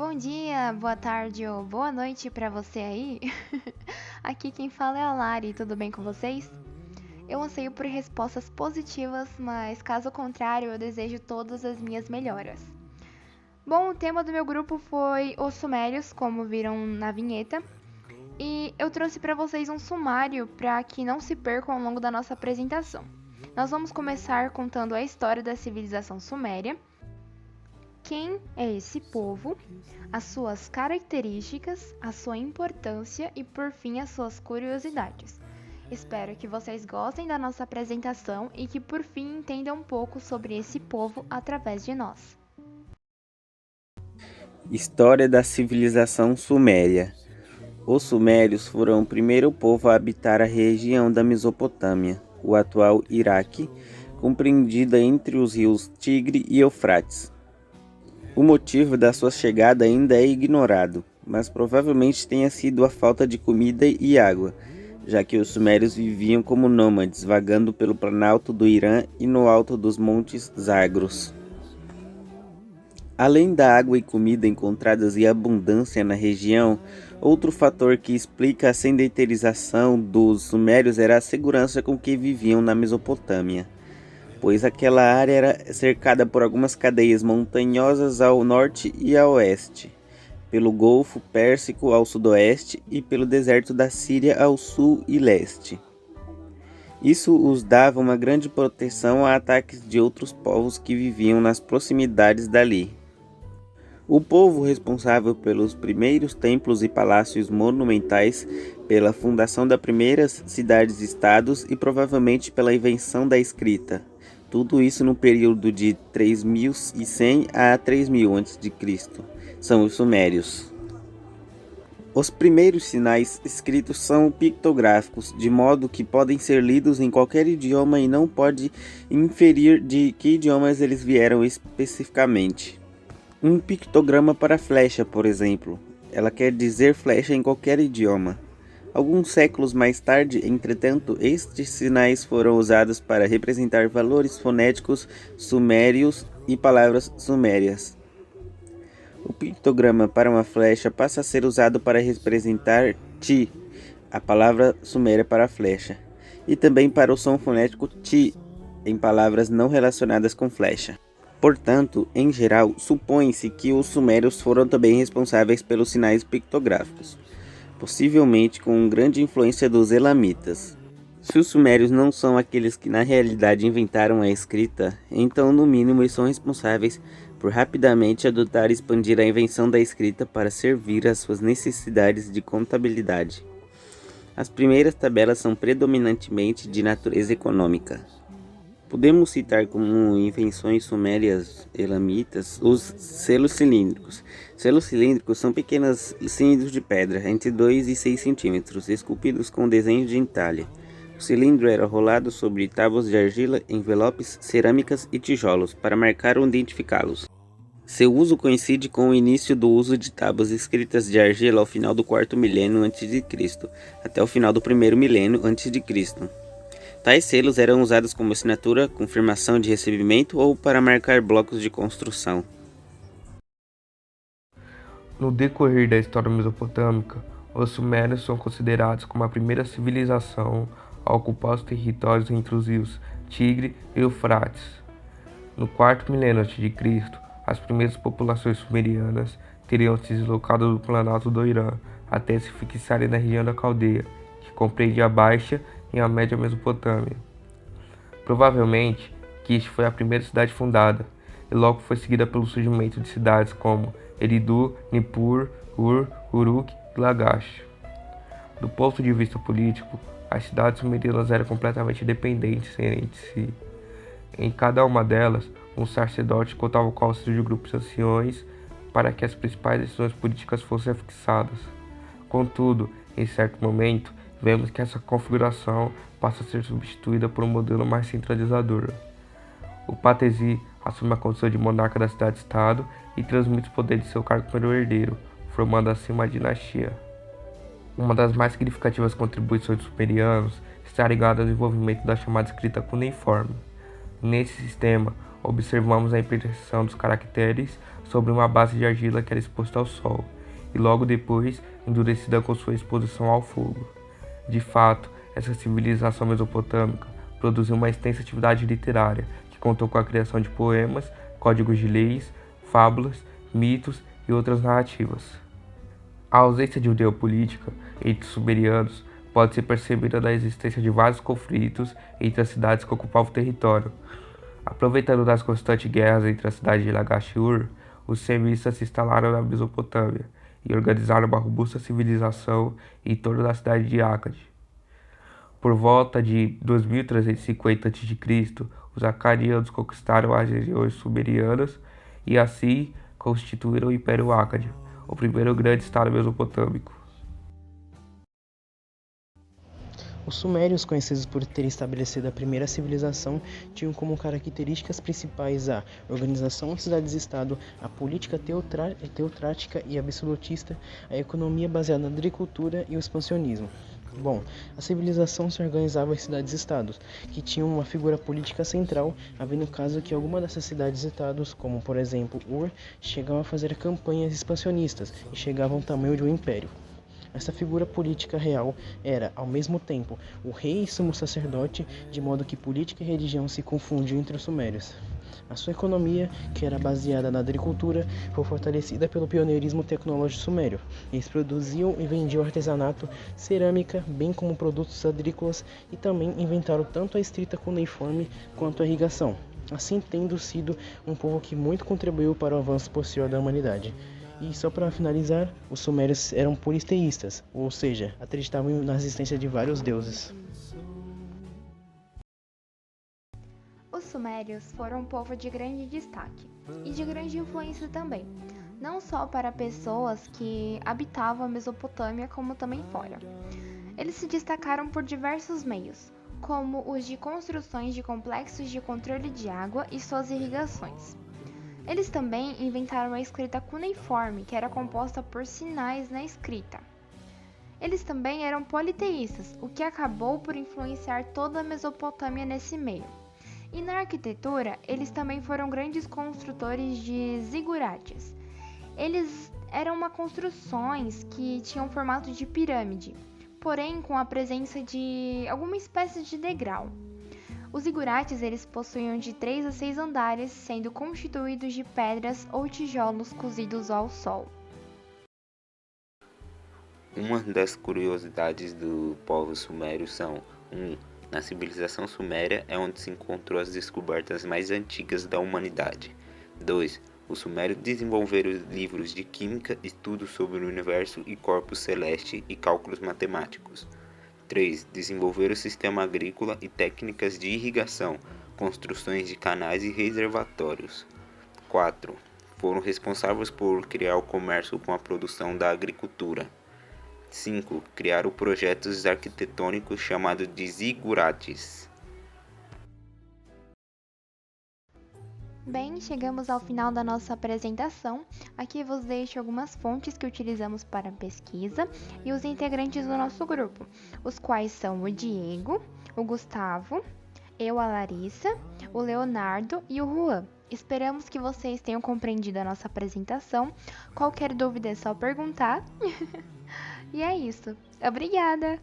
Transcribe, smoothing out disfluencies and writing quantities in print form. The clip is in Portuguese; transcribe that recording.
Bom dia, boa tarde ou boa noite pra você aí. Aqui quem fala é a Lari, tudo bem com vocês? Eu anseio por respostas positivas, mas caso contrário, eu desejo todas as minhas melhoras. Bom, o tema do meu grupo foi os Sumérios, como viram na vinheta, e eu trouxe pra vocês um sumário para que não se percam ao longo da nossa apresentação. Nós vamos começar contando a história da civilização suméria. Quem é esse povo, as suas características, a sua importância e, por fim, as suas curiosidades. Espero que vocês gostem da nossa apresentação e que, por fim, entendam um pouco sobre esse povo através de nós. História da civilização suméria. Os sumérios foram o primeiro povo a habitar a região da Mesopotâmia, o atual Iraque, compreendida entre os rios Tigre e Eufrates. O motivo da sua chegada ainda é ignorado, mas provavelmente tenha sido a falta de comida e água, já que os sumérios viviam como nômades, vagando pelo planalto do Irã e no alto dos montes Zagros. Além da água e comida encontradas em abundância na região, outro fator que explica a sedentarização dos sumérios era a segurança com que viviam na Mesopotâmia, pois aquela área era cercada por algumas cadeias montanhosas ao norte e a oeste, pelo Golfo Pérsico ao sudoeste e pelo deserto da Síria ao sul e leste. Isso os dava uma grande proteção a ataques de outros povos que viviam nas proximidades dali. O povo responsável pelos primeiros templos e palácios monumentais, pela fundação das primeiras cidades-estados e provavelmente pela invenção da escrita. Tudo isso no período de 3100 a 3000 a.C. São os sumérios. Os primeiros sinais escritos são pictográficos, de modo que podem ser lidos em qualquer idioma e não pode inferir de que idiomas eles vieram especificamente. Um pictograma para flecha, por exemplo. Ela quer dizer flecha em qualquer idioma. Alguns séculos mais tarde, entretanto, estes sinais foram usados para representar valores fonéticos sumérios e palavras sumérias. O pictograma para uma flecha passa a ser usado para representar ti, a palavra suméria para flecha, e também para o som fonético ti, em palavras não relacionadas com flecha. Portanto, em geral, supõe-se que os sumérios foram também responsáveis pelos sinais pictográficos, possivelmente com grande influência dos elamitas. Se os sumérios não são aqueles que na realidade inventaram a escrita, então no mínimo eles são responsáveis por rapidamente adotar e expandir a invenção da escrita para servir às suas necessidades de contabilidade. As primeiras tabelas são predominantemente de natureza econômica. Podemos citar como invenções sumérias elamitas os selos cilíndricos. Selos cilíndricos são pequenos cilindros de pedra, entre 2 e 6 centímetros, esculpidos com desenho de entalhe. O cilindro era rolado sobre tábuas de argila, envelopes, cerâmicas e tijolos, para marcar ou identificá-los. Seu uso coincide com o início do uso de tábuas escritas de argila ao final do 4º milênio a.C., até o final do 1º milênio a.C. Tais selos eram usados como assinatura, confirmação de recebimento ou para marcar blocos de construção. No decorrer da história mesopotâmica, os sumérios são considerados como a primeira civilização a ocupar os territórios entre os rios Tigre e Eufrates. No 4º milênio a.C., as primeiras populações sumerianas teriam se deslocado do planalto do Irã até se fixarem na região da Caldeia, que compreende a Baixa e a Média Mesopotâmia. Provavelmente, Kish foi a primeira cidade fundada, e logo foi seguida pelo surgimento de cidades como Eridu, Nippur, Ur, Uruk e Lagash. Do ponto de vista político, as cidades sumerianas eram completamente dependentes entre si. Em cada uma delas, um sacerdote contava com o auxílio de grupos de anciões para que as principais decisões políticas fossem fixadas. Contudo, em certo momento, vemos que essa configuração passa a ser substituída por um modelo mais centralizador. O patesi assume a condição de monarca da cidade-estado e transmite os poderes de seu cargo para o herdeiro, formando assim uma dinastia. Uma das mais significativas contribuições dos sumerianos está ligada ao desenvolvimento da chamada escrita cuneiforme. Nesse sistema, observamos a impressão dos caracteres sobre uma base de argila que era exposta ao sol, e logo depois endurecida com sua exposição ao fogo. De fato, essa civilização mesopotâmica produziu uma extensa atividade literária, que contou com a criação de poemas, códigos de leis, fábulas, mitos e outras narrativas. A ausência de geopolítica entre os sumerianos pode ser percebida da existência de vários conflitos entre as cidades que ocupavam o território. Aproveitando das constantes guerras entre a cidade de Lagash e Ur, os semitas se instalaram na Mesopotâmia e organizaram uma robusta civilização em torno da cidade de Akkad. Por volta de 2350 a.C., os acadianos conquistaram as regiões sumerianas e assim constituíram o Império Akkad, o primeiro grande estado mesopotâmico. Os sumérios, conhecidos por terem estabelecido a primeira civilização, tinham como características principais a organização de cidades-estado, a política teocrática e absolutista, a economia baseada na agricultura e o expansionismo. Bom, a civilização se organizava em cidades-estados, que tinham uma figura política central, havendo caso que alguma dessas cidades-estados, como por exemplo Ur, chegavam a fazer campanhas expansionistas e chegavam ao tamanho de um império. Essa figura política real era, ao mesmo tempo, o rei e sumo sacerdote, de modo que política e religião se confundiam entre os sumérios. A sua economia, que era baseada na agricultura, foi fortalecida pelo pioneirismo tecnológico sumério. Eles produziam e vendiam artesanato, cerâmica, bem como produtos agrícolas, e também inventaram tanto a escrita cuneiforme quanto a irrigação, assim tendo sido um povo que muito contribuiu para o avanço posterior da humanidade. E só para finalizar, os sumérios eram politeístas, ou seja, acreditavam na existência de vários deuses. Os sumérios foram um povo de grande destaque e de grande influência também, não só para pessoas que habitavam a Mesopotâmia, como também fora. Eles se destacaram por diversos meios, como os de construções de complexos de controle de água e suas irrigações. Eles também inventaram a escrita cuneiforme, que era composta por sinais na escrita. Eles também eram politeístas, o que acabou por influenciar toda a Mesopotâmia nesse meio. E na arquitetura, eles também foram grandes construtores de zigurates. Eles eram construções que tinham formato de pirâmide, porém com a presença de alguma espécie de degrau. Os zigurates eles possuíam de 3 a 6 andares, sendo constituídos de pedras ou tijolos cozidos ao sol. Uma das curiosidades do povo sumério são: 1. Na civilização suméria é onde se encontrou as descobertas mais antigas da humanidade. 2. Os sumérios desenvolveram livros de química, estudos sobre o universo e corpos celestes e cálculos matemáticos. 3. Desenvolveram o sistema agrícola e técnicas de irrigação, construções de canais e reservatórios. 4. Foram responsáveis por criar o comércio com a produção da agricultura. 5. Criaram projetos arquitetônicos chamados de zigurates. Bem, chegamos ao final da nossa apresentação. Aqui vos deixo algumas fontes que utilizamos para a pesquisa e os integrantes do nosso grupo, os quais são o Diego, o Gustavo, eu, a Larissa, o Leonardo e o Juan. Esperamos que vocês tenham compreendido a nossa apresentação. Qualquer dúvida é só perguntar. E é isso. Obrigada!